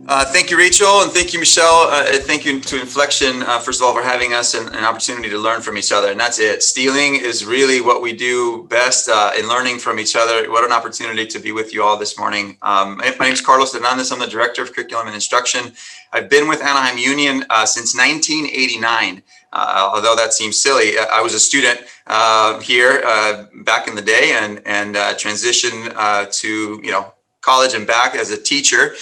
Thank you, Rachel, and thank you, Michelle. Thank you to Inflection, first of all, for having us and an opportunity to learn from each other. And that's it. Stealing is really what we do best in learning from each other. What an opportunity to be with you all this morning. My name is Carlos Hernandez. I'm the Director of Curriculum and Instruction. I've been with Anaheim Union since 1989. Although that seems silly, I was a student here back in the day and transitioned to, college and back as a teacher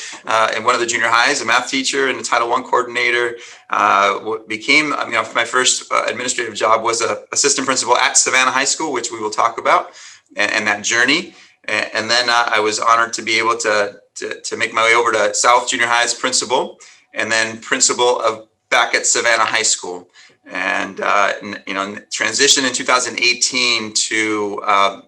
in one of the junior highs, a math teacher and a Title I coordinator. My first administrative job was an assistant principal at Savannah High School, which we will talk about, and that journey. And then I was honored to be able to make my way over to South Junior High's principal, and then principal of back at Savannah High School. And transitioned in 2018 to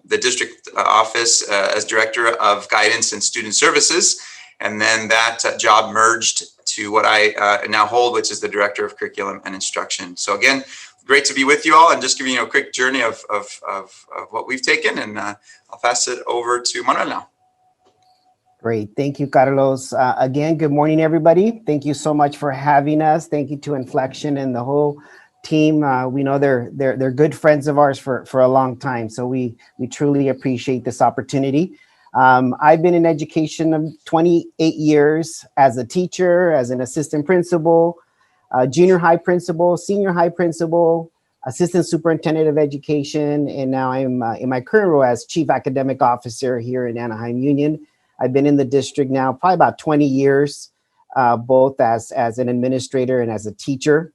the district office as director of guidance and student services, and then that job merged to what I now hold, which is the director of curriculum and instruction. So again, great to be with you all, and just giving you a quick journey of what we've taken, and I'll pass it over to Manuel now. Great. Thank you, Carlos. Again, good morning, everybody. Thank you so much for having us. Thank you to Inflection and the whole team. We know they're good friends of ours for a long time, so we truly appreciate this opportunity. I've been in education of 28 years as a teacher, as an assistant principal, junior high principal, senior high principal, assistant superintendent of education, and now I'm in my current role as chief academic officer here in Anaheim Union. I've been in the district now probably about 20 years, both as an administrator and as a teacher.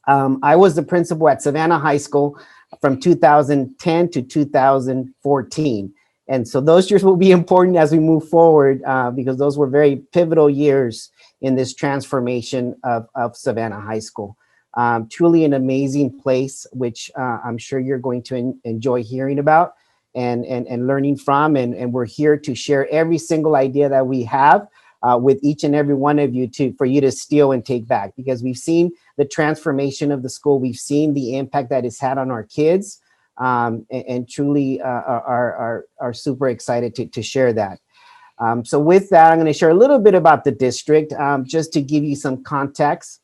I was the principal at Savannah High School from 2010 to 2014. And so those years will be important as we move forward because those were very pivotal years in this transformation of Savannah High School. Truly an amazing place, which I'm sure you're going to enjoy hearing about and learning from. And we're here to share every single idea that we have with each and every one of you for you to steal and take back, because we've seen the transformation of the school. We've seen the impact that it's had on our kids, and truly are super excited to share that. So with that, I'm going to share a little bit about the district, just to give you some context,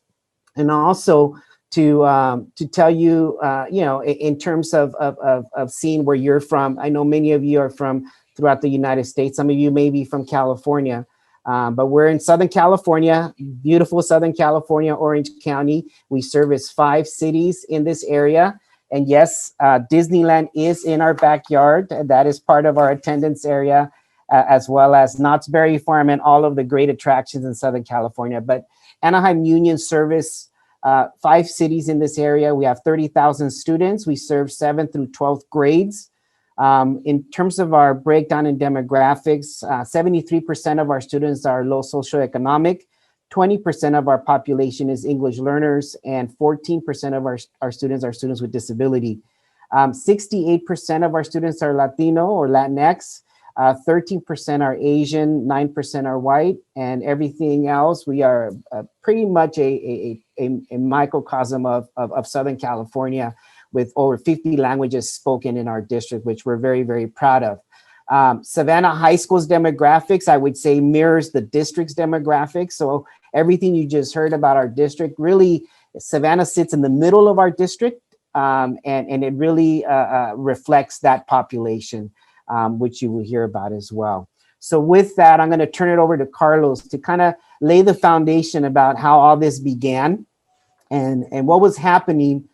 and also to tell you, in terms of seeing where you're from. I know many of you are from throughout the United States. Some of you may be from California. But we're in Southern California, beautiful Southern California, Orange County. We service 5 cities in this area. And yes, Disneyland is in our backyard. That is part of our attendance area, as well as Knott's Berry Farm and all of the great attractions in Southern California. But Anaheim Union service 5 cities in this area. We have 30,000 students. We serve 7th through 12th grades. In terms of our breakdown in demographics, 73% of our students are low socioeconomic, 20% of our population is English learners, and 14% of our students are students with disability. 68% of our students are Latino or Latinx, 13% are Asian, 9% are white, and everything else, we are pretty much a microcosm of Southern California, with over 50 languages spoken in our district, which we're very, very proud of. Savannah High School's demographics, I would say, mirrors the district's demographics. So everything you just heard about our district, really, Savannah sits in the middle of our district, and it really reflects that population, which you will hear about as well. So with that, I'm going to turn it over to Carlos to kind of lay the foundation about how all this began and what was happening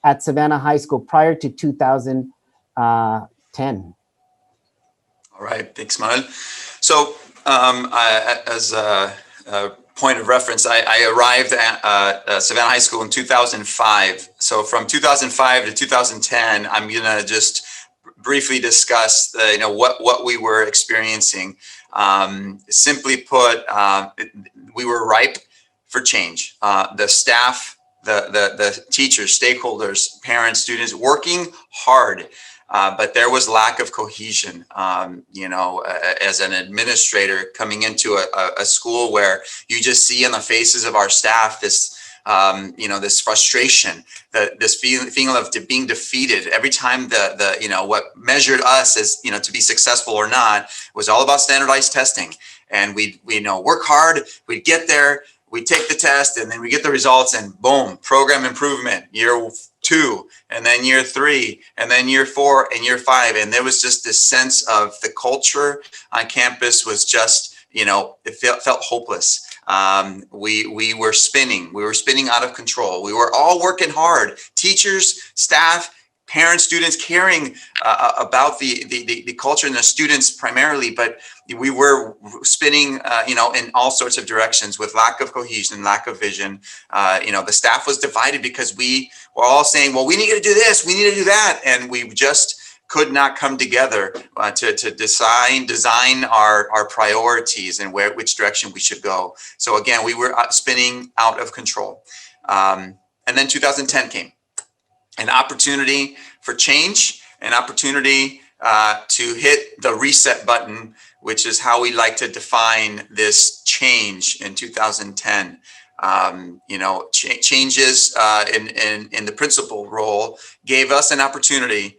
at Savannah High School prior to 2010. All right, thanks, Manuel. So as a point of reference, I arrived at Savannah High School in 2005. So from 2005 to 2010, I'm gonna just briefly discuss what we were experiencing. Simply put, we were ripe for change. The staff, the teachers, stakeholders, parents, students working hard, but there was lack of cohesion. As an administrator coming into a school where you just see in the faces of our staff this this frustration, this feeling of being defeated every time what measured us as to be successful or not was all about standardized testing. and we work hard, we'd get there, we take the test, and then we get the results, and boom, program improvement, year 2, and then year 3, and then year 4, and year 5. And there was just this sense of the culture on campus was just, it felt hopeless. We were spinning out of control. We were all working hard, teachers, staff, parents, students, caring about the culture and the students primarily, but we were spinning, in all sorts of directions with lack of cohesion, lack of vision. The staff was divided because we were all saying, well, we need to do this, we need to do that. And we just could not come together to design our priorities and which direction we should go. So again, we were spinning out of control. And then 2010 came. An opportunity for change, an opportunity to hit the reset button, which is how we like to define this change in 2010. Changes in the principal role gave us an opportunity.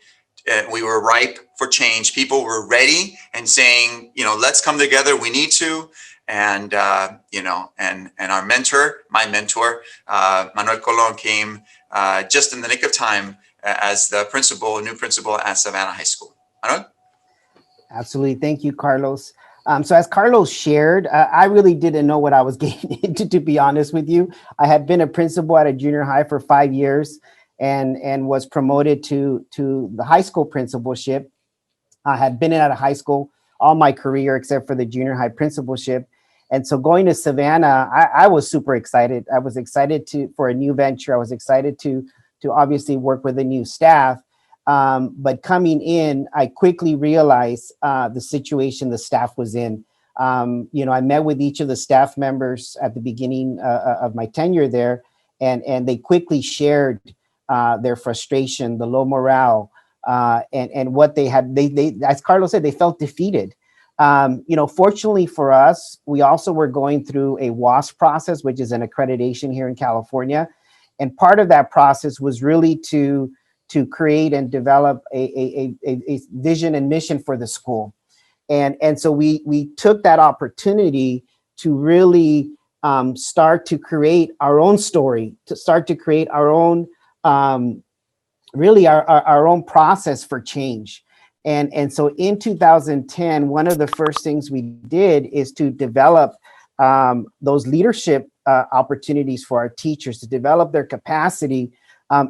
We were ripe for change. People were ready and saying, let's come together. We need to. And our mentor, my mentor, Manuel Colon, came just in the nick of time as the new principal at Savannah High School. Manuel? Absolutely. Thank you, Carlos. So as Carlos shared, I really didn't know what I was getting into, to be honest with you. I had been a principal at a junior high for 5 years and was promoted to the high school principalship. I had been at a high school all my career except for the junior high principalship. And so going to Savannah, I was super excited. I was excited for a new venture. I was excited to obviously work with a new staff. But coming in, I quickly realized the situation the staff was in. I met with each of the staff members at the beginning of my tenure there, and they quickly shared their frustration, the low morale, and what they had. They, as Carlos said, they felt defeated. Fortunately for us, we also were going through a WASP process, which is an accreditation here in California. And part of that process was really to create and develop a vision and mission for the school. And so we took that opportunity to really start to create our own story, to start to create our own, really our own process for change. And so in 2010, one of the first things we did is to develop those leadership opportunities for our teachers, to develop their capacity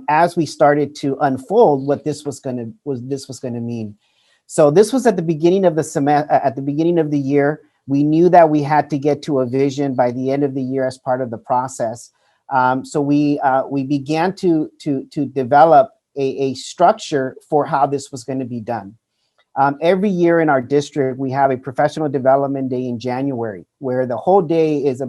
as we started to unfold what this was going to mean. So this was at the beginning of the year. We knew that we had to get to a vision by the end of the year as part of the process. So we began to develop a structure for how this was going to be done. Every year in our district, we have a professional development day in January, where the whole day is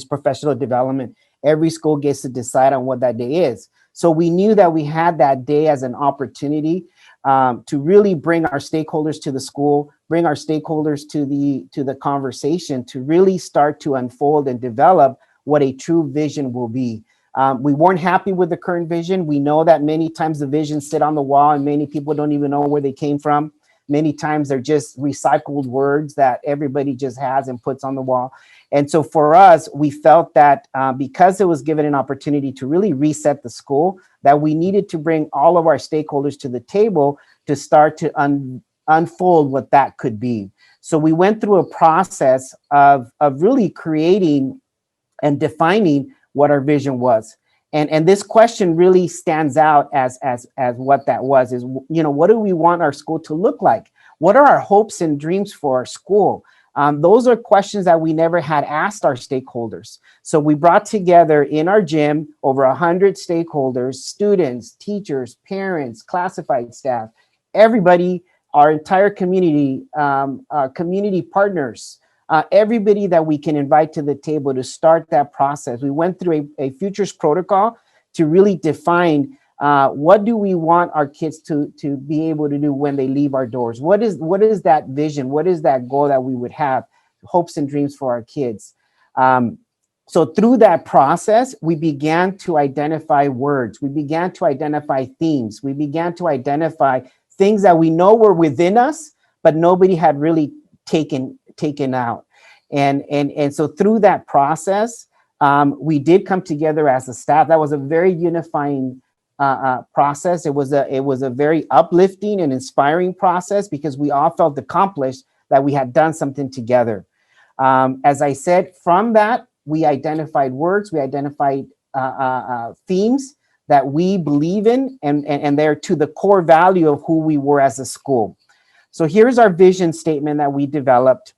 professional development. Every school gets to decide on what that day is. So we knew that we had that day as an opportunity to really bring our stakeholders to the school, bring our stakeholders to the conversation, to really start to unfold and develop what a true vision will be. We weren't happy with the current vision. We know that many times the visions sit on the wall and many people don't even know where they came from. Many times they're just recycled words that everybody just has and puts on the wall. And so for us, we felt that because it was given an opportunity to really reset the school, that we needed to bring all of our stakeholders to the table to start to unfold what that could be. So we went through a process of really creating and defining what our vision was. And this question really stands out as what that was, is, what do we want our school to look like? What are our hopes and dreams for our school? Those are questions that we never had asked our stakeholders. So we brought together in our gym over 100 stakeholders, students, teachers, parents, classified staff, everybody, our entire community, community partners, everybody that we can invite to the table to start that process. We went through a futures protocol to really define what do we want our kids to be able to do when they leave our doors? What is that vision? What is that goal that we would have? Hopes and dreams for our kids. So through that process, we began to identify words. We began to identify themes. We began to identify things that we know were within us, but nobody had really taken out. And so through that process, we did come together as a staff. That was a very unifying process. It was a very uplifting and inspiring process because we all felt accomplished that we had done something together. As I said, from that, we identified words, we identified themes that we believe in, and they're to the core value of who we were as a school. So here's our vision statement that we developed.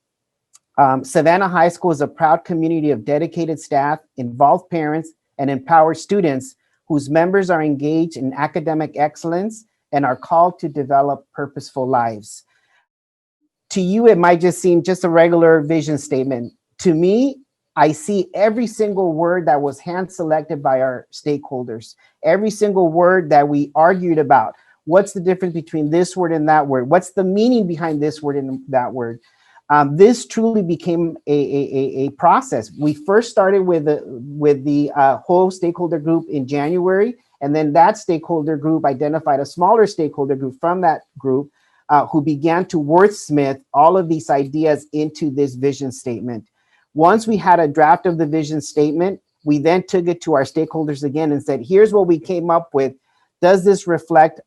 Savannah High School is a proud community of dedicated staff, involved parents, and empowered students whose members are engaged in academic excellence and are called to develop purposeful lives. To you, it might just seem just a regular vision statement. To me, I see every single word that was hand selected by our stakeholders, every single word that we argued about. What's the difference between this word and that word? What's the meaning behind this word and that word? This truly became a process. We first started with the whole stakeholder group in January, and then that stakeholder group identified a smaller stakeholder group from that group who began to wordsmith all of these ideas into this vision statement. Once we had a draft of the vision statement, we then took it to our stakeholders again and said, here's what we came up with. Does this reflect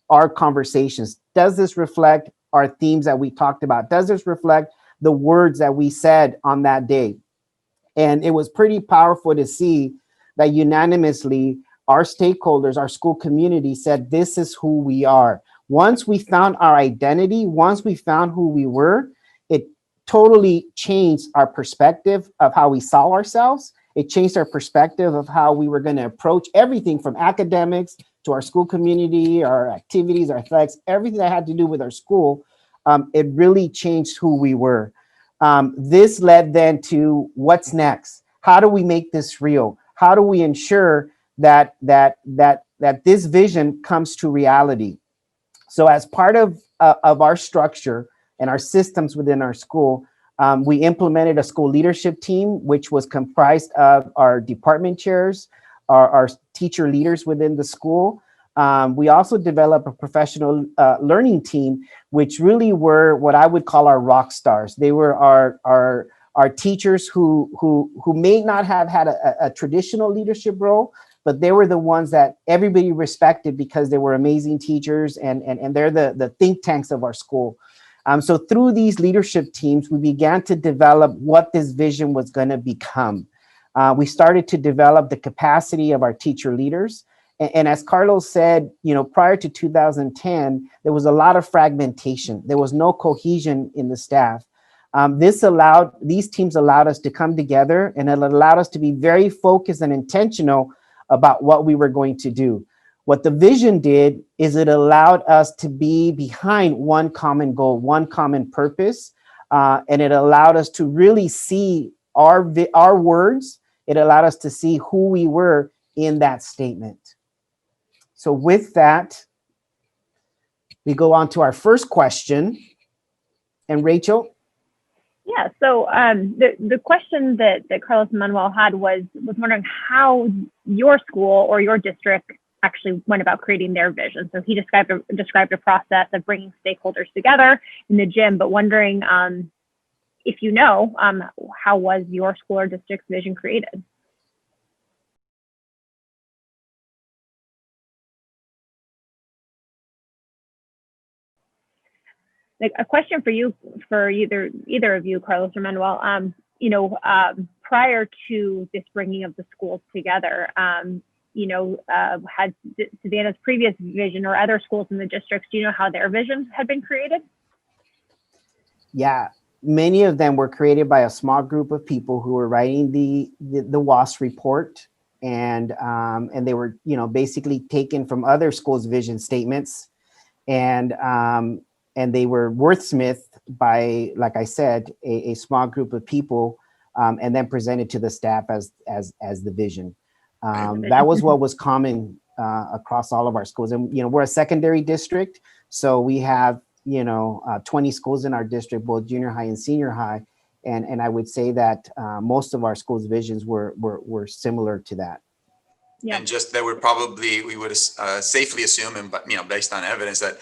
our conversations? Does this reflect our themes that we talked about? Does this reflect the words that we said on that day? And it was pretty powerful to see that unanimously our stakeholders, our school community said, this is who we are. Once we found our identity, once we found who we were, it totally changed our perspective of how we saw ourselves. It changed our perspective of how we were going to approach everything from academics to our school community, our activities, our athletics, everything that had to do with our school. It really changed who we were. This led then to what's next? How do we make this real? How do we ensure that this vision comes to reality? So as part of our structure and our systems within our school, we implemented a school leadership team, which was comprised of our department chairs, our teacher leaders within the school. We also developed a professional learning team, which really were what I would call our rock stars. They were our teachers who may not have had a traditional leadership role, but they were the ones that everybody respected because they were amazing teachers, and they're the think tanks of our school. So through these leadership teams, we began to develop what this vision was going to become. We started to develop the capacity of our teacher leaders. And as Carlos said, prior to 2010, there was a lot of fragmentation. There was no cohesion in the staff. These teams allowed us to come together, and it allowed us to be very focused and intentional about what we were going to do. What the vision did is it allowed us to be behind one common goal, one common purpose, and it allowed us to really see our words. It allowed us to see who we were in that statement. So with that, we go on to our first question. And Rachel? Yeah, so the question that Carlos and Manuel had was wondering how your school or your district actually went about creating their vision. So he described a process of bringing stakeholders together in the gym, but wondering if how was your school or district's vision created? Like a question for you, for either of you, Carlos or Manuel. Prior to this bringing of the schools together, had Savannah's previous vision or other schools in the districts, do you know how their visions had been created? Yeah, many of them were created by a small group of people who were writing the WAS report, and they were basically taken from other schools' vision statements, and they were wordsmithed by, like I said, a small group of people, and then presented to the staff as the vision. That was what was common across all of our schools. And we're a secondary district, so we have 20 schools in our district, both junior high and senior high, and I would say that most of our schools' visions were similar to that. Yeah. And just that we would safely assume, and based on evidence, that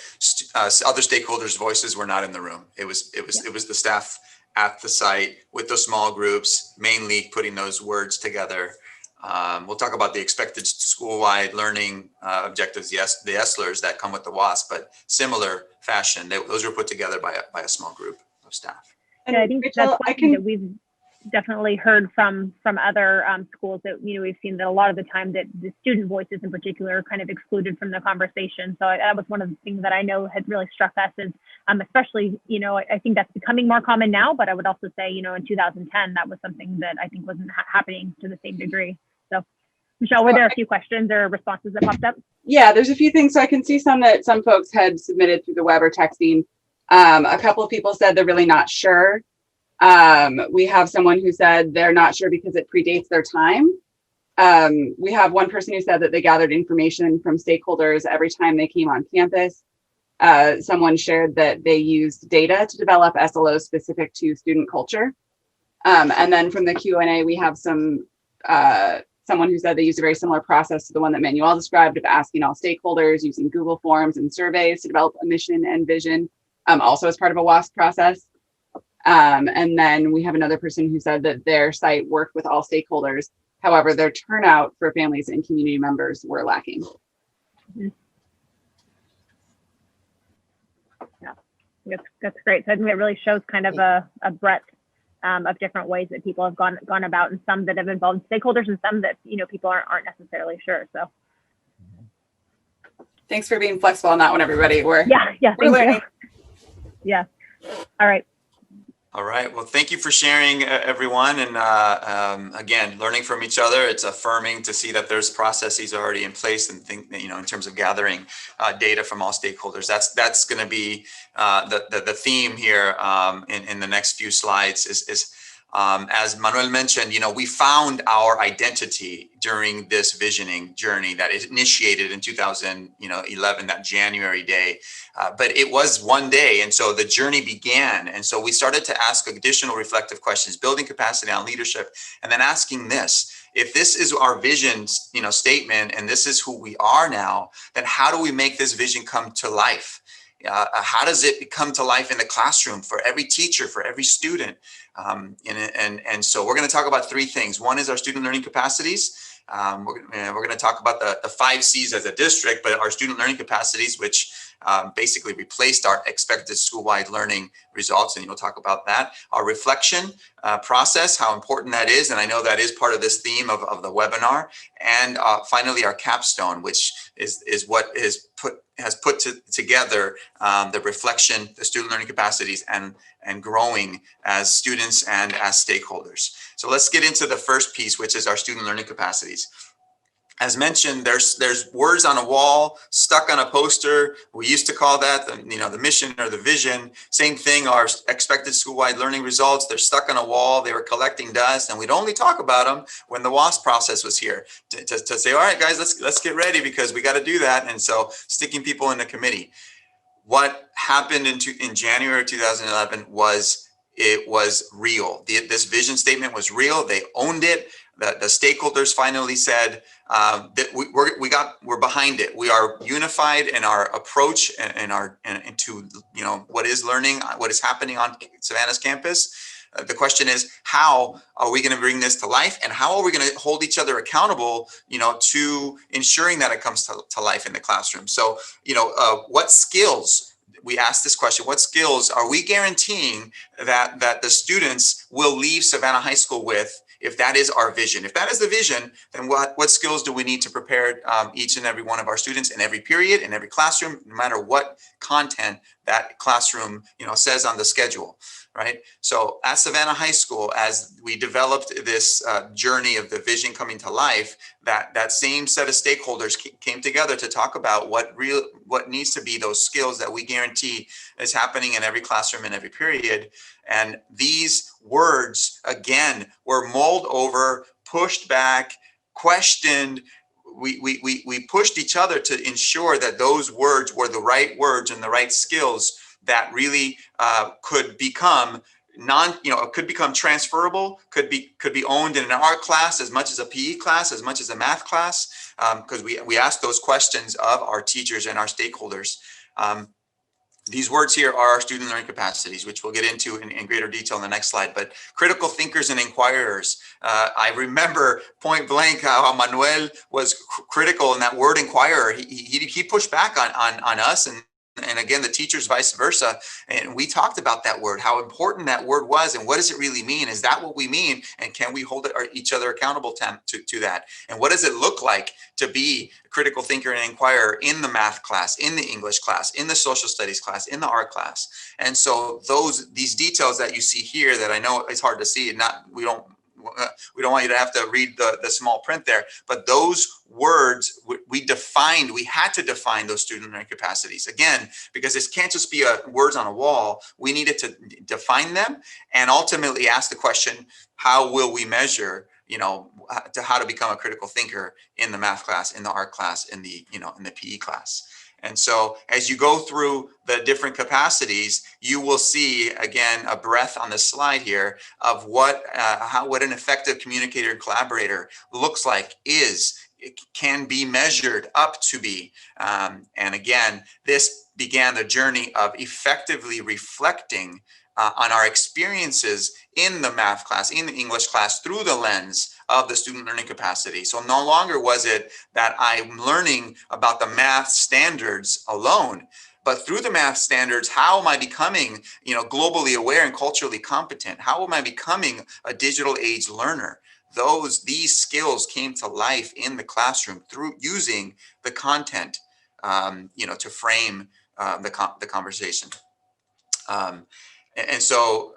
other stakeholders' voices were not in the room. It was the staff at the site with those small groups, mainly putting those words together. We'll talk about the expected school-wide learning objectives, yes, the ESLers that come with the WASP, but similar fashion. Those were put together by a small group of staff. And I think Rachel, that's one thing that we've definitely heard from other schools that, you know, we've seen that a lot of the time that the student voices in particular are kind of excluded from the conversation. So that was one of the things that I know had really struck us is, especially, you know, I think that's becoming more common now, but I would also say, you know, in 2010, that was something that I think wasn't happening to the same degree. So Michelle, were there a few questions or responses that popped up? Yeah, there's a few things. So I can see some that some folks had submitted through the web or texting. A couple of people said they're really not sure. We have someone who said they're not sure because it predates their time. We have one person who said that they gathered information from stakeholders every time they came on campus. Someone shared that they used data to develop SLOs specific to student culture. And then from the Q&A, we have someone who said they used a very similar process to the one that Manuel described of asking all stakeholders using Google Forms and surveys to develop a mission and vision, also as part of a WASP process. And then we have another person who said that their site worked with all stakeholders. However, their turnout for families and community members were lacking. Mm-hmm. Yeah, that's great. So I think it really shows kind of a breadth of different ways that people have gone about, and some that have involved stakeholders and some that, you know, people aren't necessarily sure. So thanks for being flexible on that one, everybody. We're thank learning. you. Yeah. All right. All right. Well, thank you for sharing, everyone. And again, learning from each other. It's affirming to see that there's processes already in place, and think that, you know, in terms of gathering data from all stakeholders. That's going to be the theme here in the next few slides. Is as Manuel mentioned, you know, we found our identity during this visioning journey that is initiated in 2011, that January day. But it was one day, and so the journey began. And so we started to ask additional reflective questions, building capacity on leadership, and then asking this: if this is our vision, you know, statement, and this is who we are now, then how do we make this vision come to life? How does it come to life in the classroom for every teacher, for every student? And so we're going to talk about three things. One is our student learning capacities. We're going to talk about the 5 C's as a district, but our student learning capacities, which basically replaced our expected school-wide learning results, and you'll talk about that. Our reflection process, how important that is, and I know that is part of this theme of the webinar. And finally, our capstone, which is what has put together the reflection, the student learning capacities, and growing as students and as stakeholders. So let's get into the first piece, which is our student learning capacities. As mentioned, there's words on a wall, stuck on a poster. We used to call that the mission or the vision. Same thing, our expected school-wide learning results. They're stuck on a wall. They were collecting dust, and we'd only talk about them when the WASP process was here to say, all right, guys, let's get ready because we got to do that. And so sticking people in the committee. What happened in January 2011 was it was real. This vision statement was real. They owned it. The stakeholders finally said that we're behind it. We are unified in our approach and to, you know, what is learning, what is happening on Savannah's campus. The question is, how are we going to bring this to life, and how are we going to hold each other accountable, you know, to ensuring that it comes to life in the classroom? So, you know, what skills? We asked this question: what skills are we guaranteeing that the students will leave Savannah High School with? If that is our vision, if that is the vision, then what skills do we need to prepare each and every one of our students in every period, in every classroom, no matter what content that classroom, you know, says on the schedule, right? So at Savannah High School, as we developed this journey of the vision coming to life, that same set of stakeholders came together to talk about what needs to be those skills that we guarantee is happening in every classroom in every period. And these words, again, were mulled over, pushed back, questioned. We pushed each other to ensure that those words were the right words and the right skills that really could become could become transferable, could be owned in an art class as much as a PE class, as much as a math class, because we asked those questions of our teachers and our stakeholders. these words here are our student learning capacities, which we'll get into in greater detail in the next slide. But critical thinkers and inquirers. I remember point blank how Manuel was critical in that word inquirer. He pushed back on us, and again, the teachers, vice versa. And we talked about that word, how important that word was, and what does it really mean? Is that what we mean? And can we hold each other accountable to that? And what does it look like to be a critical thinker and inquirer in the math class, in the English class, in the social studies class, in the art class? And so these details that you see here, that I know it's hard to see, we don't want you to have to read the small print there, but those words we had to define those student learning capacities, again, because this can't just be words on a wall. We needed to define them and ultimately ask the question, how will we measure, how to become a critical thinker in the math class, in the art class, in the PE class. And so as you go through the different capacities, you will see, again, a breadth on the slide here of what an effective communicator and collaborator looks like, it can be measured up to be. And again, this began the journey of effectively reflecting on our experiences in the math class, in the English class, through the lens of the student learning capacity. So no longer was it that I'm learning about the math standards alone, but through the math standards, how am I becoming, globally aware and culturally competent? How am I becoming a digital age learner? These skills came to life in the classroom through using the content, to frame the conversation. And so,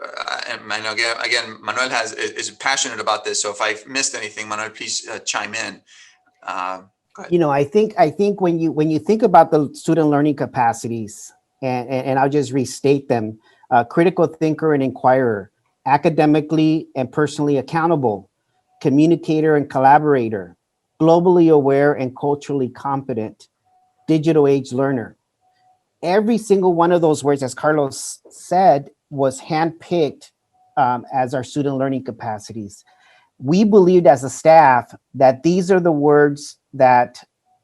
and I know again, Manuel is passionate about this. So if I've missed anything, Manuel, please chime in. Go ahead. I think when you think about the student learning capacities, and I'll just restate them: critical thinker and inquirer, academically and personally accountable, communicator and collaborator, globally aware and culturally competent, digital age learner. Every single one of those words, as Carlos said, was handpicked as our student learning capacities. We believed as a staff that these are the words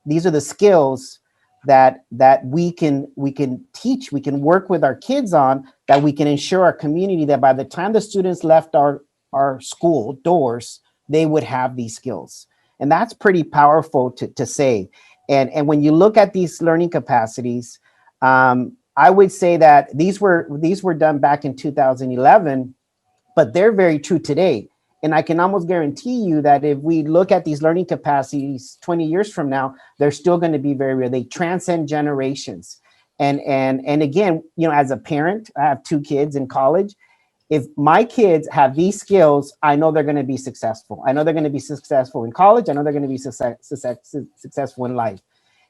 these are the skills that we can teach, we can work with our kids on, that we can ensure our community that by the time the students left our school doors, they would have these skills. And that's pretty powerful to say. And when you look at these learning capacities, I would say that these were done back in 2011, but they're very true today. And I can almost guarantee you that if we look at these learning capacities 20 years from now, they're still going to be very real. They transcend generations. And again, as a parent, I have 2 kids in college. If my kids have these skills, I know they're going to be successful. I know they're going to be successful in college. I know they're going to be successful in life.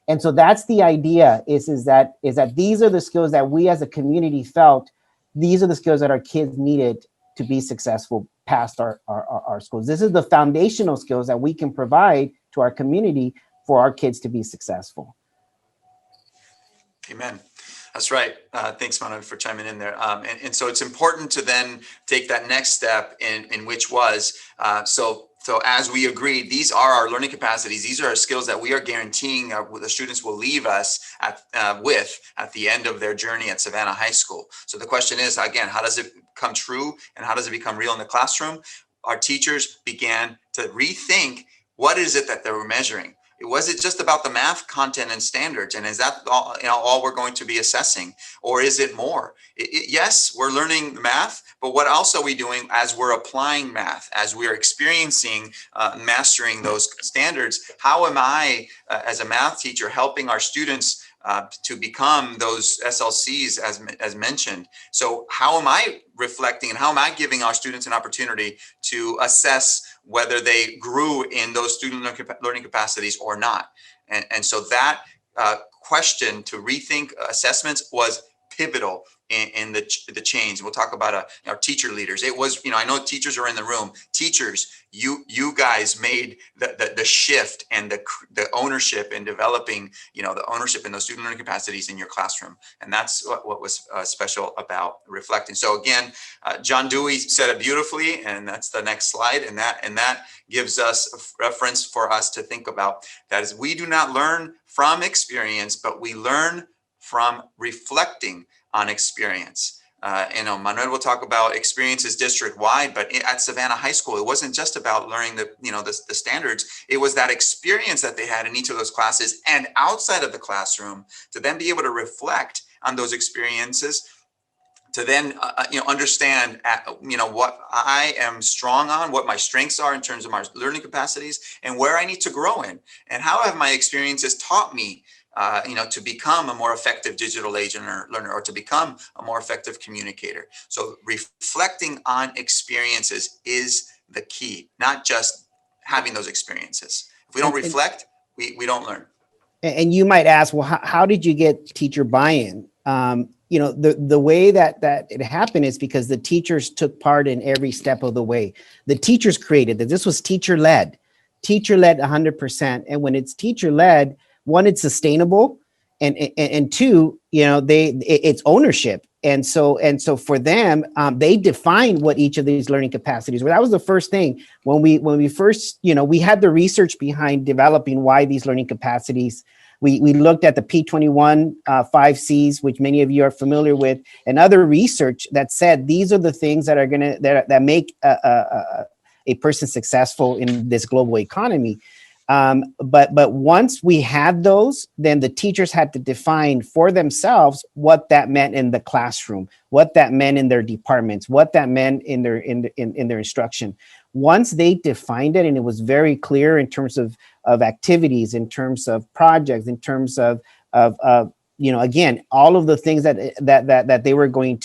And so that's the idea, is that these are the skills that we as a community felt, these are the skills that our kids needed to be successful past our schools. This is the foundational skills that we can provide to our community for our kids to be successful. Amen. That's right. Thanks, Manuel, for chiming in there. And so it's important to then take that next step in which was, so as we agreed, these are our learning capacities. These are our skills that we are guaranteeing the students will leave us with at the end of their journey at Savannah High School. So the question is, again, how does it come true and how does it become real in the classroom? Our teachers began to rethink, what is it that they were measuring? Was it just about the math content and standards? And is that all we're going to be assessing? Or is it more? Yes, we're learning math, but what else are we doing as we're applying math, as we're experiencing, mastering those standards? How am I, as a math teacher, helping our students to become those SLCs as mentioned? So how am I reflecting and how am I giving our students an opportunity to assess whether they grew in those student learning capacities or not? And so that question to rethink assessments was pivotal in the change. We'll talk about our teacher leaders. It was, I know teachers are in the room. Teachers, you guys made the shift and the ownership in developing, the ownership in those student learning capacities in your classroom. And that's what was special about reflecting. So again, John Dewey said it beautifully, and that's the next slide. And that gives us a reference for us to think about. That is, we do not learn from experience, but we learn from reflecting on experience. Manuel will talk about experiences district-wide, but at Savannah High School, it wasn't just about learning the standards. It was that experience that they had in each of those classes and outside of the classroom to then be able to reflect on those experiences, to then understand what I am strong on, what my strengths are in terms of my learning capacities, and where I need to grow in, and how have my experiences taught me to become a more effective digital agent or learner, or to become a more effective communicator. So reflecting on experiences is the key, not just having those experiences. If we don't reflect, we don't learn. And you might ask, well, how did you get teacher buy-in? The way that it happened is because the teachers took part in every step of the way. The teachers created that. This was teacher-led 100%. And when it's teacher-led, one, it's sustainable, and two, it's ownership. And so for them, they defined what each of these learning capacities were. That was the first thing when we first, we had the research behind developing why these learning capacities. We looked at the P21 5 Cs, which many of you are familiar with, and other research that said these are the things that are that make a person successful in this global economy. But once we had those, then the teachers had to define for themselves what that meant in the classroom, what that meant in their departments, what that meant in their instruction. Once they defined it, and it was very clear in terms of activities, in terms of projects, in terms of again, all of the things that they were going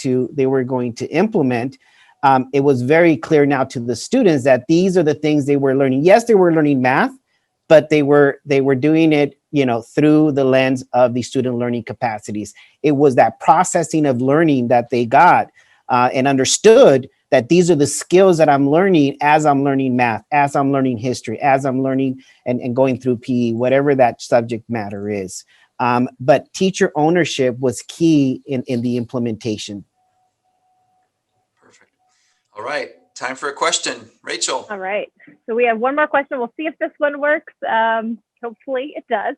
to implement. It was very clear now to the students that these are the things they were learning. Yes, they were learning math, but they were doing it, through the lens of the student learning capacities. It was that processing of learning that they got and understood that these are the skills that I'm learning as I'm learning math, as I'm learning history, as I'm learning and going through PE, whatever that subject matter is. But teacher ownership was key in the implementation. Perfect. All right. Time for a question. Rachel. All right. So we have one more question. We'll see if this one works. Hopefully it does.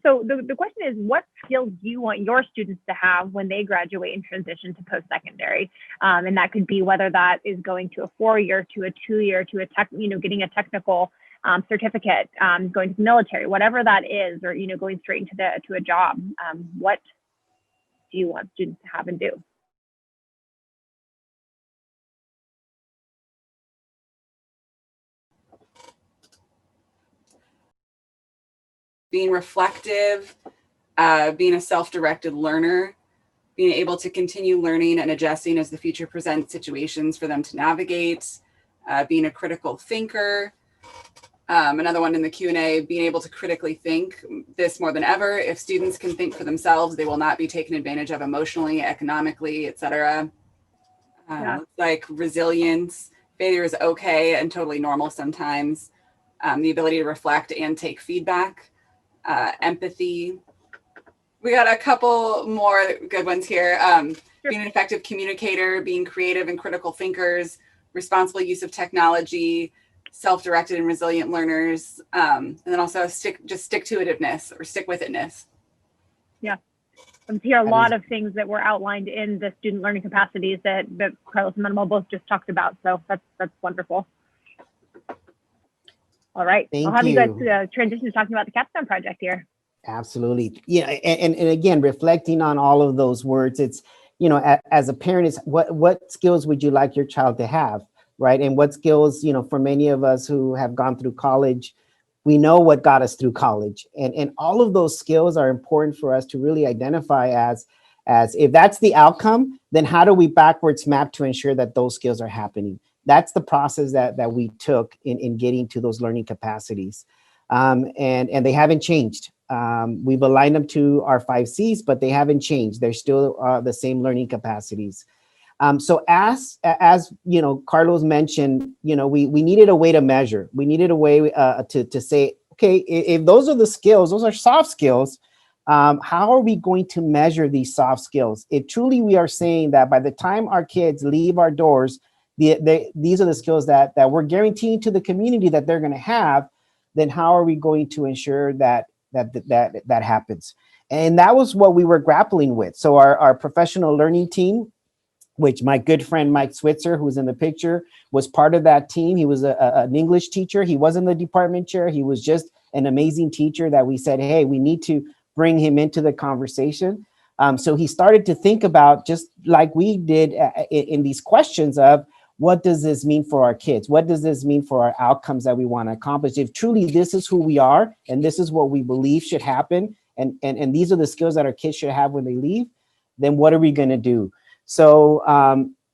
So the question is, what skills do you want your students to have when they graduate and transition to post-secondary? And that could be whether that is going to a 4-year, to a 2-year, to a getting a technical certificate, going to the military, whatever that is, or, going straight to a job. What do you want students to have and do? Being reflective, being a self-directed learner, being able to continue learning and adjusting as the future presents situations for them to navigate, being a critical thinker. Another one in the Q&A, being able to critically think. This more than ever, if students can think for themselves, they will not be taken advantage of emotionally, economically, etc. Like resilience, failure is okay and totally normal sometimes. The ability to reflect and take feedback. Empathy. We got a couple more good ones here. Being an effective communicator, being creative and critical thinkers, responsible use of technology, self-directed and resilient learners, and then also stick-to-itiveness or stick-with-itness. Yeah. I'm hear a lot of things that were outlined in the student learning capacities that Carlos and Manuel both just talked about. So that's wonderful. All right. I'll have you guys transition to talking about the capstone project here. Absolutely. Yeah. And again, reflecting on all of those words, it's, as a parent, it's what skills would you like your child to have, right? And what skills, for many of us who have gone through college, we know what got us through college. And all of those skills are important for us to really identify as if that's the outcome, then how do we backwards map to ensure that those skills are happening? That's the process that we took in getting to those learning capacities. And they haven't changed. We've aligned them to our 5 Cs, but they haven't changed. They're still the same learning capacities. So as Carlos mentioned, we needed a way to measure. We needed a way to say, okay, if those are the skills, those are soft skills, how are we going to measure these soft skills? If truly we are saying that by the time our kids leave our doors, these are the skills that we're guaranteeing to the community that they're going to have, then how are we going to ensure that happens? And that was what we were grappling with. So our professional learning team, which my good friend Mike Switzer, who's in the picture, was part of that team. He was an English teacher. He wasn't the department chair. He was just an amazing teacher that we said, hey, we need to bring him into the conversation. So he started to think about, just like we did in these questions of, what does this mean for our kids? What does this mean for our outcomes that we want to accomplish? If truly this is who we are and this is what we believe should happen, and these are the skills that our kids should have when they leave, then what are we going to do? So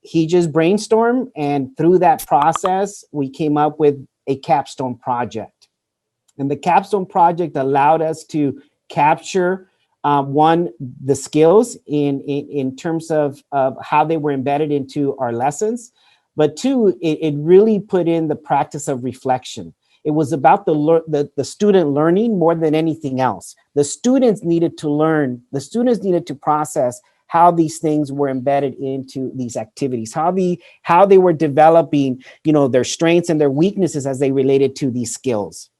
he just brainstormed, and through that process, we came up with a capstone project. And the capstone project allowed us to capture, one, the skills in terms of how they were embedded into our lessons, but two, it really put in the practice of reflection. It was about the student learning more than anything else. The students needed to learn, the students needed to process how these things were embedded into these activities, how they were developing, their strengths and their weaknesses as they related to these skills.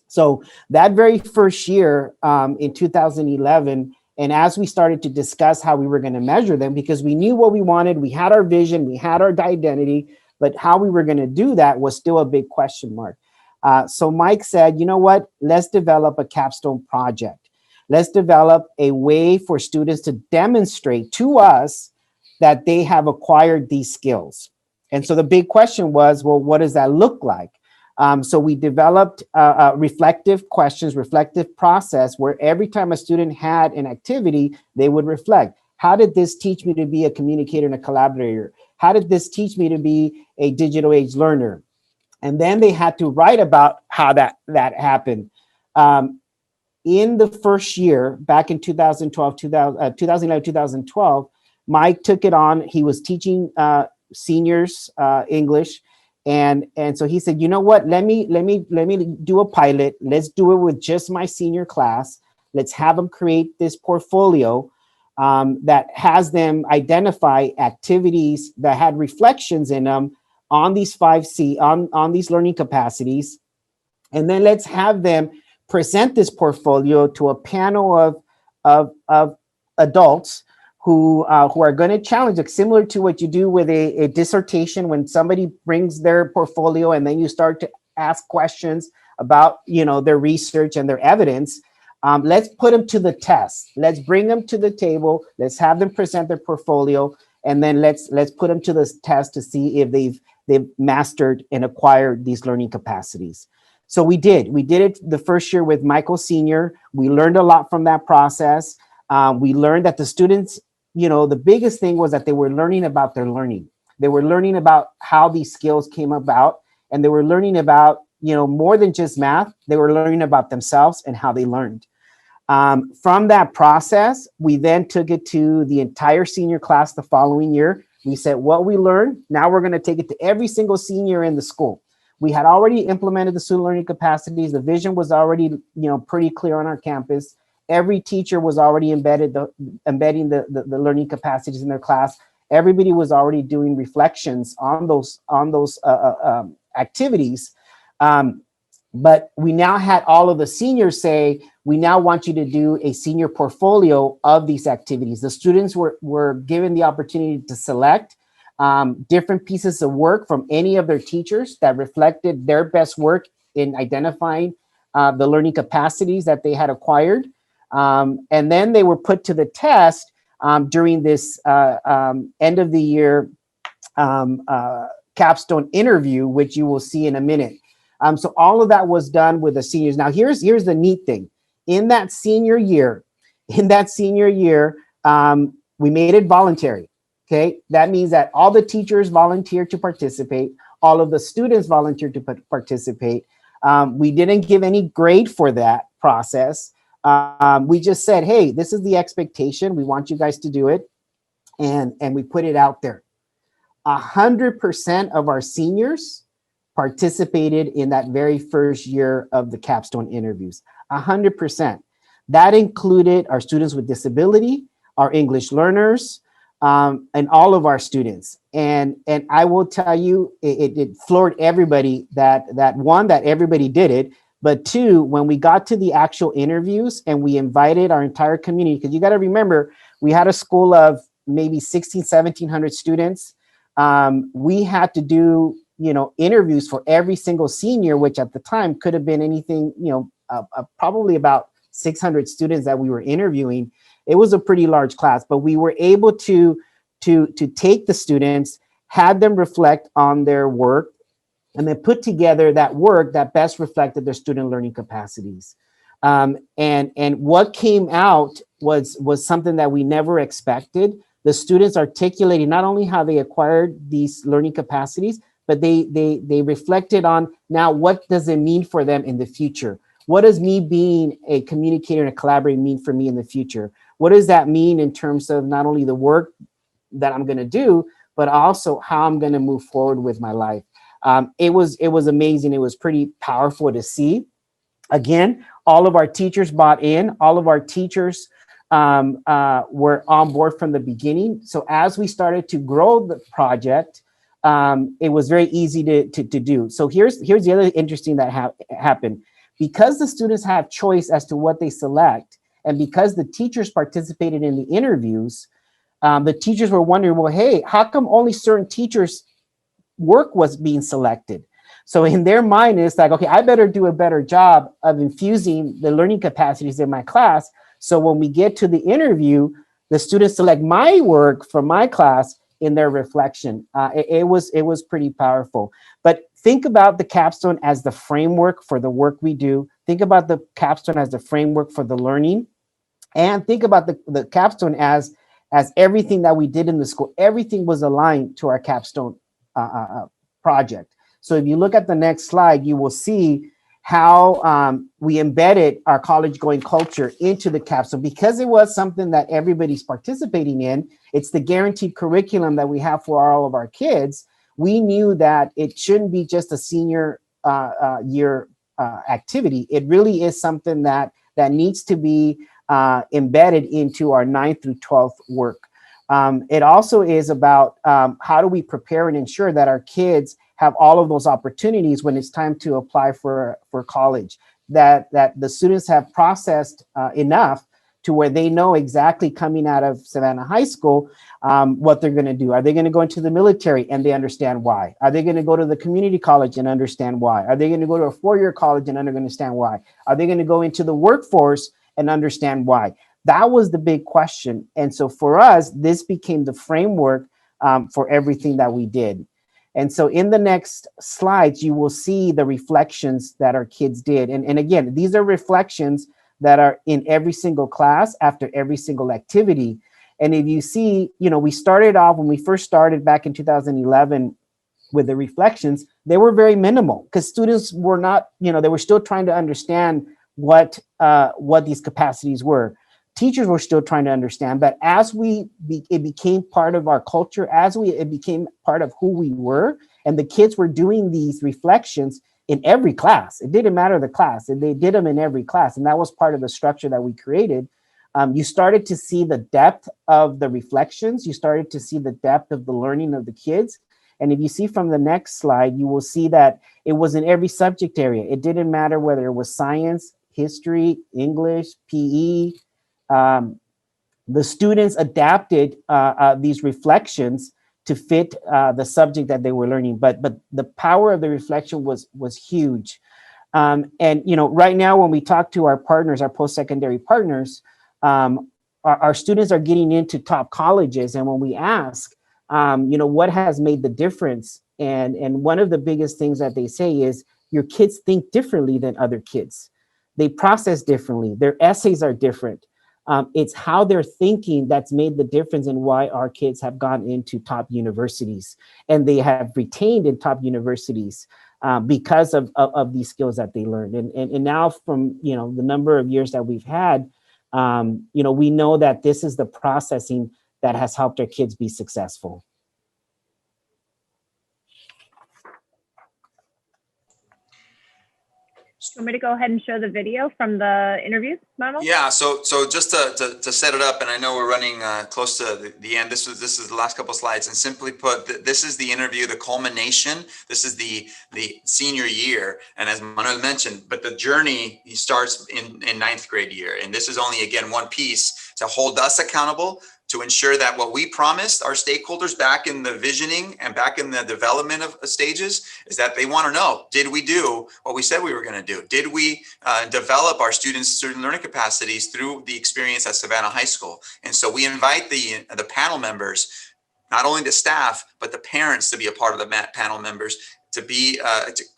So that very first year, in 2011, and as we started to discuss how we were going to measure them, because we knew what we wanted, we had our vision, we had our identity, but how we were going to do that was still a big question mark. So Mike said, you know what, let's develop a capstone project. Let's develop a way for students to demonstrate to us that they have acquired these skills. And so the big question was, well, what does that look like? So we developed reflective questions, reflective process, where every time a student had an activity, they would reflect. How did this teach me to be a communicator and a collaborator? How did this teach me to be a digital age learner? And then they had to write about how that happened. In the first year, back in 2011, 2012, Mike took it on. He was teaching seniors English. And so he said, you know what, let me do a pilot. Let's do it with just my senior class. Let's have them create this portfolio that has them identify activities that had reflections in them on these 5C, on these learning capacities. And then let's have them present this portfolio to a panel of adults who are going to challenge it, similar to what you do with a dissertation, when somebody brings their portfolio and then you start to ask questions about, their research and their evidence. Let's put them to the test. Let's bring them to the table. Let's have them present their portfolio, and then let's put them to the test to see if they've mastered and acquired these learning capacities. So we did it the first year with Michael Senior. We learned a lot from that process. We learned that the students, the biggest thing was that they were learning about their learning. They were learning about how these skills came about, and they were learning about, more than just math. They were learning about themselves and how they learned. From that process, we then took it to the entire senior class the following year. We said, what we learned, now we're going to take it to every single senior in the school. We had already implemented the student learning capacities. The vision was already, pretty clear on our campus. Every teacher was already embedding the learning capacities in their class. Everybody was already doing reflections on those activities. But we now had all of the seniors say, we now want you to do a senior portfolio of these activities. The students were given the opportunity to select different pieces of work from any of their teachers that reflected their best work in identifying the learning capacities that they had acquired. And then they were put to the test during this end of the year capstone interview, which you will see in a minute. So all of that was done with the seniors. Now, here's the neat thing. In that senior year, we made it voluntary. Okay, that means that all the teachers volunteered to participate. All of the students volunteered to participate. We didn't give any grade for that process. We just said, hey, this is the expectation. We want you guys to do it. And we put it out there. 100% of our seniors participated in that very first year of the capstone interviews. 100%. That included our students with disability, our English learners, and all of our students. And I will tell you, it floored everybody that everybody did it. But two, when we got to the actual interviews and we invited our entire community, because you got to remember, we had a school of maybe 16, 1700 students. We had to do, interviews for every single senior, which at the time could have been anything, probably about 600 students that we were interviewing. It was a pretty large class, but we were able to take the students, had them reflect on their work, and then put together that work that best reflected their student learning capacities. And what came out was something that we never expected. The students articulating not only how they acquired these learning capacities, but they reflected on now what does it mean for them in the future? What does me being a communicator and a collaborator mean for me in the future? What does that mean in terms of not only the work that I'm going to do, but also how I'm going to move forward with my life? It was amazing. It was pretty powerful to see. Again, all of our teachers bought in. All of our teachers were on board from the beginning. So as we started to grow the project, it was very easy to do. So here's the other interesting that happened. Because the students have choice as to what they select, and because the teachers participated in the interviews, the teachers were wondering, well, hey, how come only certain teachers' work was being selected? So in their mind, it's like, okay, I better do a better job of infusing the learning capacities in my class. So when we get to the interview, the students select my work from my class in their reflection. It was pretty powerful. But think about the capstone as the framework for the work we do. Think about the capstone as the framework for the learning. And think about the capstone as everything that we did in the school. Everything was aligned to our capstone project. So if you look at the next slide, you will see how we embedded our college going culture into the capstone, because it was something that everybody's participating in. It's the guaranteed curriculum that we have for all of our kids. We knew that it shouldn't be just a senior year activity. It really is something that needs to be embedded into our 9th through 12th work. It also is about how do we prepare and ensure that our kids have all of those opportunities when it's time to apply for college, that the students have processed enough to where they know exactly coming out of Savannah High School what they're going to do. Are they going to go into the military and they understand why? Are they going to go to the community college and understand why? Are they going to go to a four-year college and understand why? Are they going to go into the workforce and understand why? That was the big question. And so for us, this became the framework for everything that we did. And so in the next slides, you will see the reflections that our kids did. And again, these are reflections that are in every single class after every single activity. And if you see, we started off when we first started back in 2011 with the reflections, they were very minimal because students were not, they were still trying to understand what these capacities were. Teachers were still trying to understand, but as it became part of our culture, it became part of who we were, and the kids were doing these reflections in every class. It didn't matter the class, they did them in every class, and that was part of the structure that we created. You started to see the depth of the reflections. You started to see the depth of the learning of the kids. And if you see from the next slide, you will see that it was in every subject area. It didn't matter whether it was science, history, English, PE. The students adapted these reflections to fit the subject that they were learning. But the power of the reflection was huge. And right now, when we talk to our partners, our post-secondary partners, our students are getting into top colleges. And when we ask, what has made the difference? And one of the biggest things that they say is your kids think differently than other kids. They process differently. Their essays are different. It's how they're thinking that's made the difference in why our kids have gone into top universities, and they have retained in top universities because of these skills that they learned. And now from, the number of years that we've had, we know that this is the processing that has helped our kids be successful. Want me to go ahead and show the video from the interviews, Manuel? Yeah, so just to set it up, and I know we're running close to the end. This is the last couple of slides, and simply put, this is the interview, the culmination. This is the senior year, and as Manuel mentioned, but the journey starts in ninth grade year, and this is only again one piece to hold us accountable, to ensure that what we promised our stakeholders back in the visioning and back in the development of stages is that they want to know, did we do what we said we were going to do? Did we develop our students' student learning capacities through the experience at Savannah High School? And so we invite the panel members, not only the staff, but the parents to be a part of the panel members, to be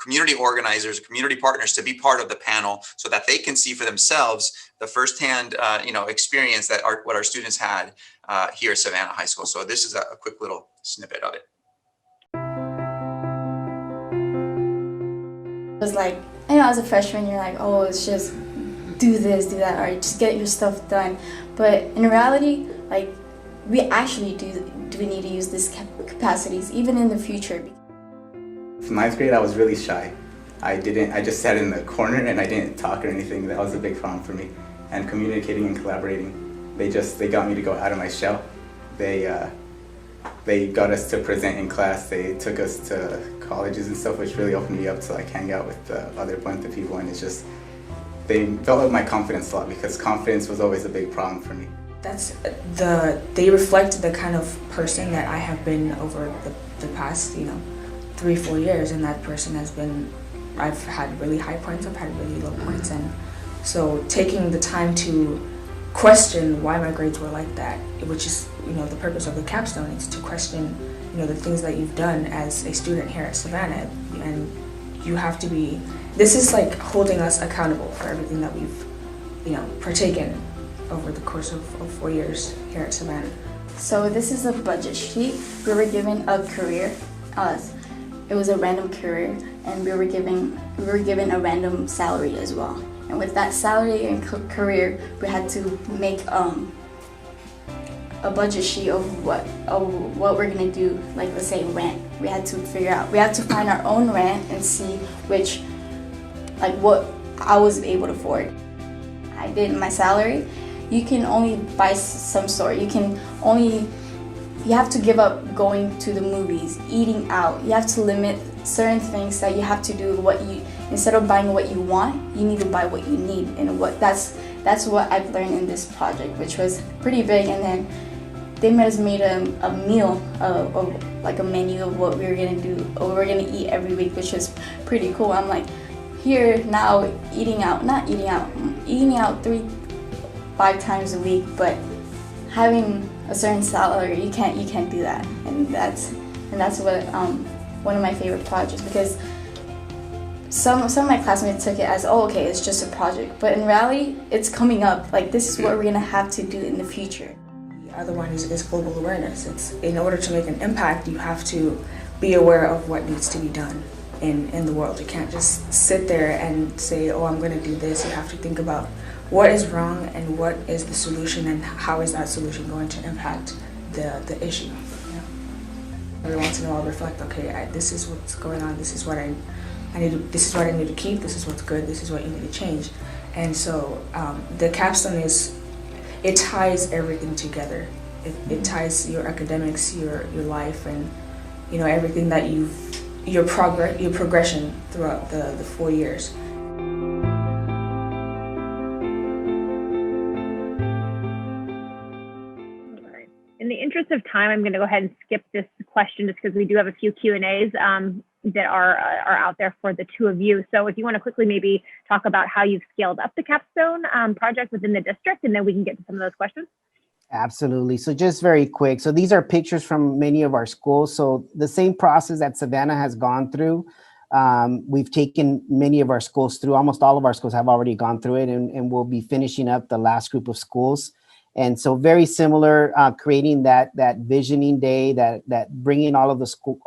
community organizers, community partners, to be part of the panel so that they can see for themselves the firsthand experience that what our students had here at Savannah High School. So this is a quick little snippet of it. It was like, I know as a freshman, you're like, oh, it's just do this, do that, or just get your stuff done. But in reality, like, we actually do we need to use these capacities even in the future. In ninth grade, I was really shy. I just sat in the corner and I didn't talk or anything. That was a big problem for me. And communicating and collaborating, they got me to go out of my shell. They got us to present in class. They took us to colleges and stuff, which really opened me up to like hang out with the other bunch of people. And it's just, they developed my confidence a lot, because confidence was always a big problem for me. They reflect the kind of person that I have been over the past, 3-4 years, and that person has been, I've had really high points, I've had really low points, and so taking the time to question why my grades were like that, which is, the purpose of the capstone, is to question, the things that you've done as a student here at Savannah, and you have to be, this is like holding us accountable for everything that we've, partaken over the course of 4 years here at Savannah. So this is a budget sheet. We were given a career. It was a random career, and we were given a random salary as well. And with that salary and career, we had to make a budget sheet of what we're gonna do. Like, let's say rent. We had to find our own rent and see what I was able to afford. I did my salary. You can only buy some sort. You have to give up going to the movies, eating out. You have to limit certain things that you have to do. Instead of buying what you want, you need to buy what you need. And that's what I've learned in this project, which was pretty big. And then they made us a meal, like a menu of what we were gonna do, or we're gonna eat every week, which was pretty cool. I'm like, here now, eating out 3-5 times a week, but having a certain salary, you can't do that. And that's what one of my favorite projects, because some of my classmates took it as, oh, okay, it's just a project, but in reality, it's coming up. Like, this is what we're gonna have to do in the future. The other one is global awareness. It's, in order to make an impact, you have to be aware of what needs to be done in the world. You can't just sit there and say, oh, I'm gonna do this. You have to think about what is wrong and what is the solution, and how is that solution going to impact the issue. Every once in a while, reflect. Okay, this is what's going on. This is what I need to. This is what I need to keep. This is what's good. This is what you need to change. And so the capstone it ties everything together. It ties your academics, your life, and everything that your progression throughout the 4 years. In the interest of time, I'm going to go ahead and skip this question just because we do have a few Q&As that are out there for the two of you. So if you want to quickly maybe talk about how you've scaled up the capstone project within the district, and then we can get to some of those questions. Absolutely. So just very quick. So these are pictures from many of our schools. So the same process that Savannah has gone through, we've taken many of our schools through. Almost all of our schools have already gone through it, and we'll be finishing up the last group of schools. And so very similar, creating that visioning day, that bringing all of the school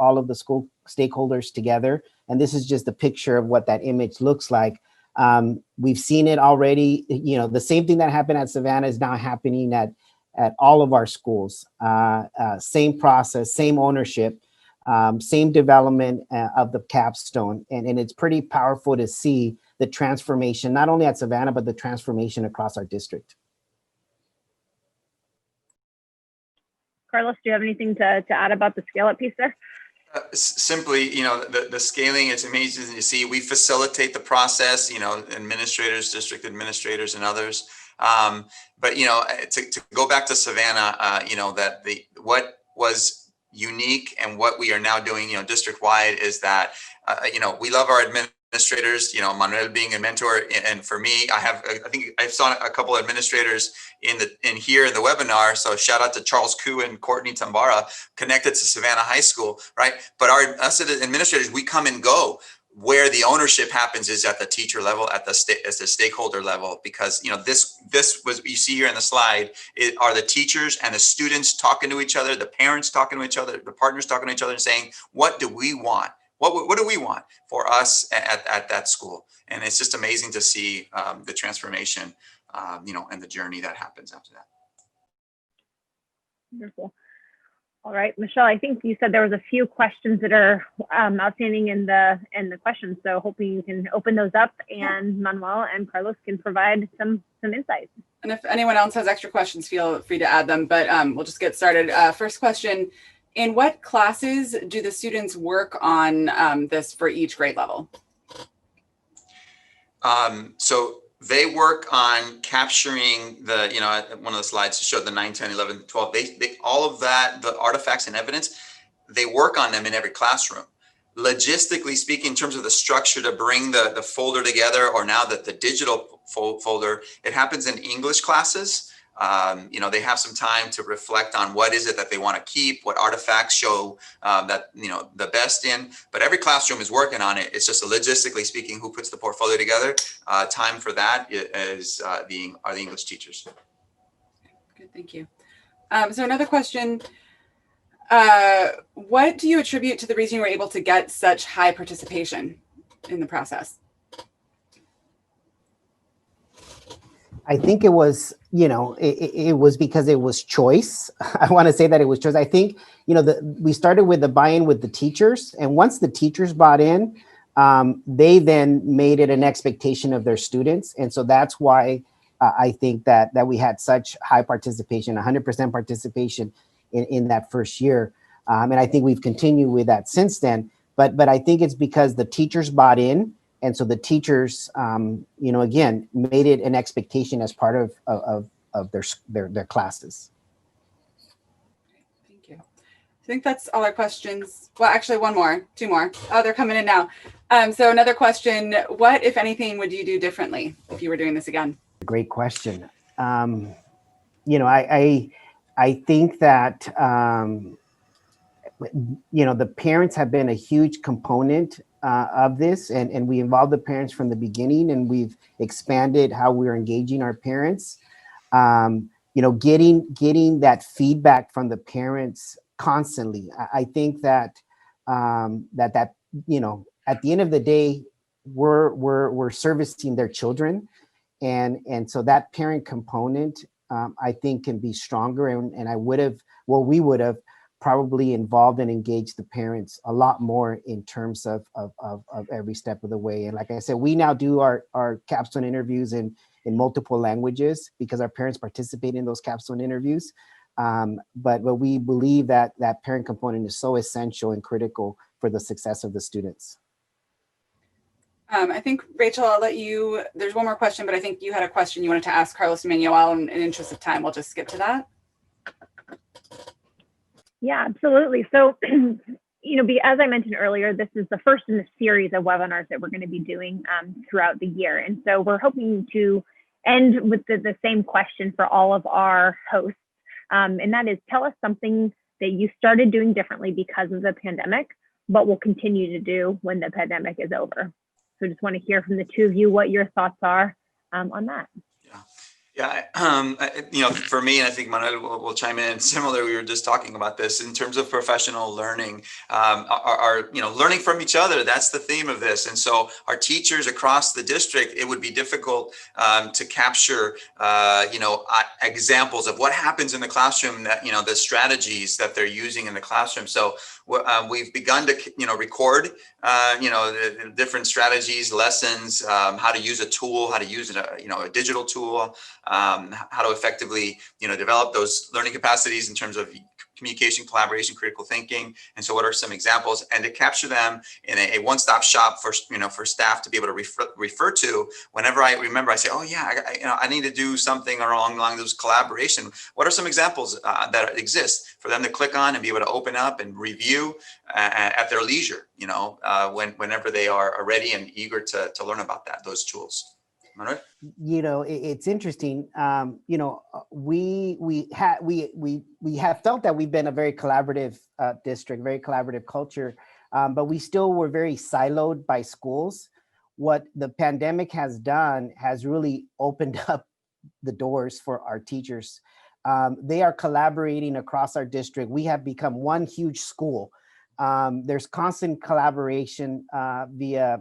stakeholders together. And this is just a picture of what that image looks like. We've seen it already. The same thing that happened at Savannah is now happening at all of our schools. Same process, same ownership, same development of the capstone. And it's pretty powerful to see the transformation, not only at Savannah, but the transformation across our district. Carlos, do you have anything to add about the scale up piece there? Simply, the scaling is amazing to see. We facilitate the process, administrators, district administrators, and others. But to go back to Savannah, that what was unique and what we are now doing, district wide, is that we love our administrators. Manuel being a mentor, and for me, I think I saw a couple of administrators in here in the webinar. So shout out to Charles Koo and Courtney Tambara, connected to Savannah High School, right? But us as administrators, we come and go. Where the ownership happens is at the teacher level, at the stakeholder level, because this was you see here in the slide are the teachers and the students talking to each other, the parents talking to each other, the partners talking to each other, and saying, what do we want? What do we want for us at that school? And it's just amazing to see the transformation, and the journey that happens after that. Wonderful. All right, Michelle, I think you said there was a few questions that are outstanding in the questions. So hoping you can open those up, and Manuel and Carlos can provide some insights. And if anyone else has extra questions, feel free to add them, but we'll just get started. First question, in what classes do the students work on this for each grade level? So they work on capturing one of the slides showed the 9, 10, 11, 12. They all of that, the artifacts and evidence, they work on them in every classroom. Logistically speaking, in terms of the structure to bring the folder together, or now that the digital folder, it happens in English classes. They have some time to reflect on what is it that they want to keep, what artifacts show that the best in. But every classroom is working on it. It's just logistically speaking, who puts the portfolio together. Time for that are the English teachers. Good, thank you. So another question. What do you attribute to the reason you were able to get such high participation in the process? I think it was, it was because it was choice. I want to say that it was choice. I think, we started with the buy-in with the teachers, and once the teachers bought in, they then made it an expectation of their students. And so that's why I think that we had such high participation, 100% participation in that first year. And I think we've continued with that since then. But I think it's because the teachers bought in. And so the teachers, again, made it an expectation as part of their classes. Thank you. I think that's all our questions. Well, actually, two more. Oh, they're coming in now. So another question, what, if anything, would you do differently if you were doing this again? Great question. I think that, the parents have been a huge component of this, and we involved the parents from the beginning, and we've expanded how we're engaging our parents. Getting that feedback from the parents constantly. I think that at the end of the day, we're servicing their children, and so that parent component, I think, can be stronger. And we would have probably involved and engaged the parents a lot more in terms of every step of the way. And like I said, we now do our capstone interviews in multiple languages because our parents participate in those capstone interviews. But we believe that parent component is so essential and critical for the success of the students. I think, Rachel, I'll let you, there's one more question, but I think you had a question you wanted to ask Carlos Manuel, and in interest of time, we'll just skip to that. Yeah, absolutely. So, as I mentioned earlier, this is the first in the series of webinars that we're going to be doing throughout the year. And so we're hoping to end with the same question for all of our hosts. And that is, tell us something that you started doing differently because of the pandemic, but will continue to do when the pandemic is over. So just want to hear from the two of you what your thoughts are on that. Yeah, for me, and I think Manuel will chime in. Similar, we were just talking about this in terms of professional learning. Our learning from each other. That's the theme of this. And so, our teachers across the district, it would be difficult to capture, examples of what happens in the classroom. That the strategies that they're using in the classroom. So we've begun to, record, the different strategies, lessons, how to use a tool, how to use a digital tool, how to effectively, develop those learning capacities in terms of communication, collaboration, critical thinking. And so what are some examples, and to capture them in a one-stop shop for, for staff to be able to refer to whenever I remember, I say, oh yeah, I need to do something along those collaboration. What are some examples that exist for them to click on and be able to open up and review at their leisure, whenever they are ready and eager to learn about those tools. Manuel? It's interesting. We have felt that we've been a very collaborative district, very collaborative culture, but we still were very siloed by schools. What the pandemic has done has really opened up the doors for our teachers. They are collaborating across our district. We have become one huge school. There's constant collaboration via,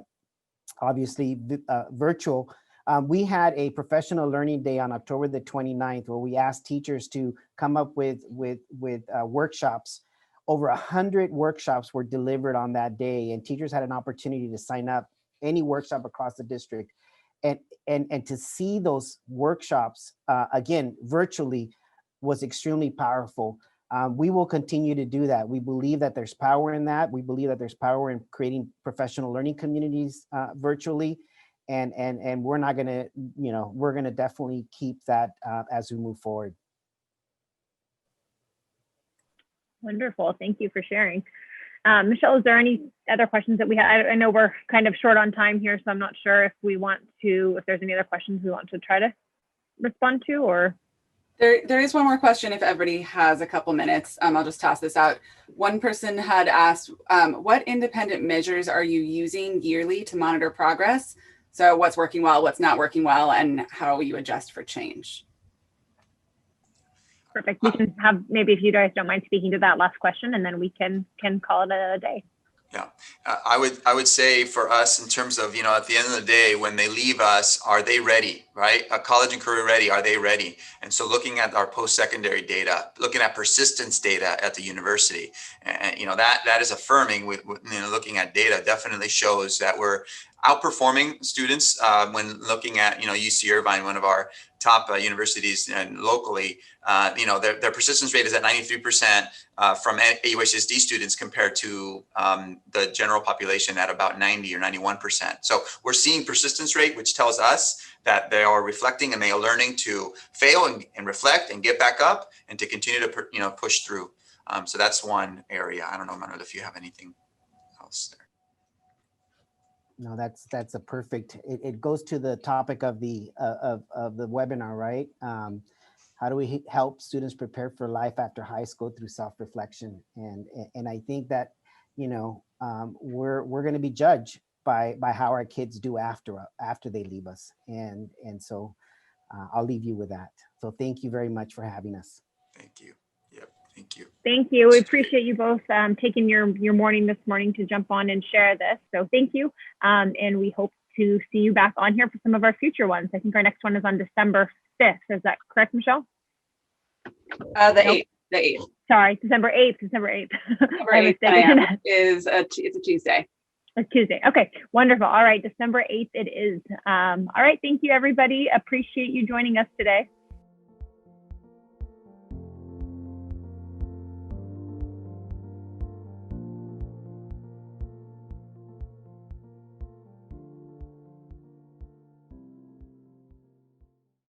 obviously, virtual. We had a professional learning day on October the 29th, where we asked teachers to come up with workshops. Over 100 workshops were delivered on that day, and teachers had an opportunity to sign up any workshop across the district, and to see those workshops again virtually was extremely powerful. We will continue to do that. We believe that there's power in that. We believe that there's power in creating professional learning communities virtually. And we're not gonna, we're gonna definitely keep that as we move forward. Wonderful, thank you for sharing. Michelle, is there any other questions that we have? I know we're kind of short on time here, so I'm not sure if there's any other questions we want to try to respond to, or. There is one more question if everybody has a couple minutes. I'll just toss this out. One person had asked, what independent measures are you using yearly to monitor progress? So what's working well, what's not working well, and how you adjust for change? Perfect. We can have, maybe if you guys don't mind speaking to that last question, and then we can call it a day. Yeah, I would say for us, in terms of, at the end of the day, when they leave us, are they ready, right? College and career ready, are they ready? And so looking at our post-secondary data, looking at persistence data at the university, and that is affirming with looking at data definitely shows that we're outperforming students when looking at, UC Irvine, one of our top universities and locally, their persistence rate is at 93% from AUHSD students compared to the general population at about 90 or 91%. So we're seeing persistence rate, which tells us that they are reflecting and they are learning to fail and reflect and get back up and to continue to push through. So that's one area. I don't know, Manuel, if you have anything else there. No, that's a perfect. It goes to the topic of the webinar, right? How do we help students prepare for life after high school through self-reflection? And I think that we're going to be judged by how our kids do after they leave us, and so I'll leave you with that. So thank you very much for having us. Thank you. Yep. Thank you. Thank you. We appreciate you both taking your morning this morning to jump on and share this. So thank you. And we hope to see you back on here for some of our future ones. I think our next one is on December 5th. Is that correct, Michelle? The 8th. Sorry, December 8th. December 8th. December 8th it's a Tuesday. A Tuesday. Okay, wonderful. All right, December 8th it is. All right, thank you, everybody. Appreciate you joining us today.